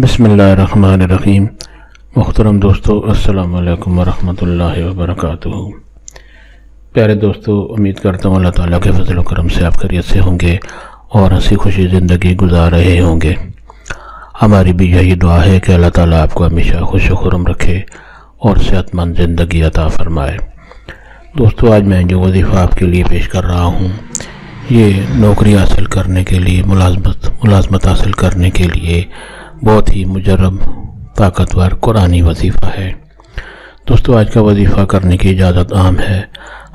बिस्मिल्लाहिर्रहमानिर्रहीम। मुहतरम दोस्तों, अस्सलाम वालेकुम वरहमतुल्लाहि वबरकातुहू। प्यारे दोस्तों, उम्मीद करता हूँ अल्लाह ताला के फजल व करम से आप खैरियत से होंगे और हंसी खुशी ज़िंदगी गुजार रहे होंगे। हमारी भी यही दुआ है कि अल्लाह ताला आपको हमेशा खुश व खुर्रम रखे और सेहतमंद ज़िंदगी अता फरमाए। दोस्तों, आज मैं जो वजीफ़ा आपके लिए पेश कर रहा हूँ, ये नौकरी हासिल करने के लिए, मुलाजमत हासिल करने के लिए बहुत ही मुजरब, ताकतवर कुरानी वजीफ़ा है। दोस्तों, आज का वजीफ़ा करने की इजाज़त आम है,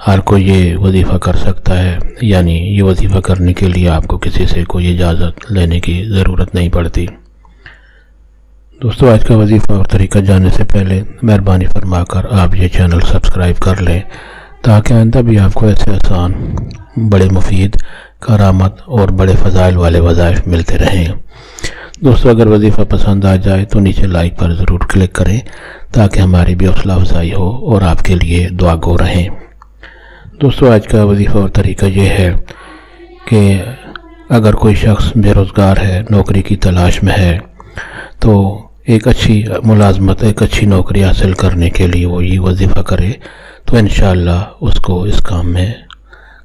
हर कोई ये वजीफ़ा कर सकता है, यानी ये वजीफ़ा करने के लिए आपको किसी से कोई इजाज़त लेने की ज़रूरत नहीं पड़ती। दोस्तों, आज का वजीफ़ा और तरीका जानने से पहले मेहरबानी फरमाकर आप ये चैनल सब्सक्राइब कर लें, ताकि आइंदा भी आपको ऐसे आसान, बड़े मुफीद, करामत और बड़े फ़ज़ाइल वाले वज़ाइफ मिलते रहें। दोस्तों, अगर वजीफ़ा पसंद आ जाए तो नीचे लाइक पर ज़रूर क्लिक करें, ताकि हमारी भी हौसला अफजाई हो और आपके लिए दुआ गो रहें। दोस्तों, आज का वजीफ़ा और तरीका ये है कि अगर कोई शख्स बेरोज़गार है, नौकरी की तलाश में है, तो एक अच्छी मुलाजमत, एक अच्छी नौकरी हासिल करने के लिए वो ये वजीफ़ा करे तो इंशाअल्लाह उसको इस काम में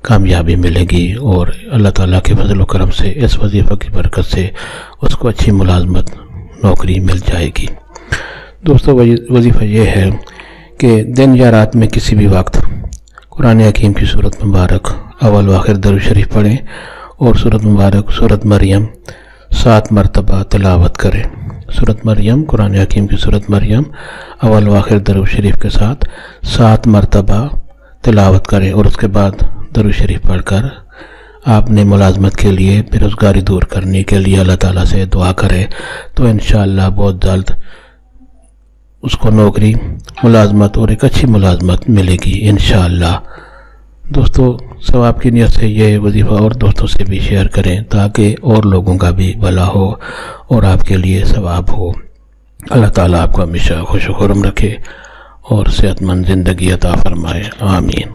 कामयाबी मिलेगी और अल्लाह ताला के फजल व करम से इस वजीफ़ा की बरकत से उसको अच्छी मुलाजमत नौकरी मिल जाएगी। दोस्तों, वजीफ़ा ये है कि दिन या रात में किसी भी वक्त कुरान हकीम की सूरत मुबारक अव्वल व आखिर दरूद शरीफ पढ़ें और सूरत मुबारक सूरत मरियम 7 मरतबा तिलावत करें। सूरत मरियम, कुरान हकीम की सूरत मरियम अव्वल व आखिर दरूद शरीफ के साथ 7 मरतबा तिलावत करें और उसके बाद दरूद शरीफ पढ़कर आपने मुलाजमत के लिए, बेरोज़गारी दूर करने के लिए अल्लाह ताला से दुआ करें, तो इंशाअल्लाह बहुत जल्द उसको नौकरी, मुलाजमत और एक अच्छी मुलाजमत मिलेगी इंशाअल्लाह। दोस्तों, सवाब की नियत से ये वजीफ़ा और दोस्तों से भी शेयर करें, ताकि और लोगों का भी भला हो और आपके लिए सवाब हो। अल्लाह ताला आपको हमेशा खुश व खुर्रम रखे और सेहतमंद ज़िंदगी अता फरमाए। आमीन।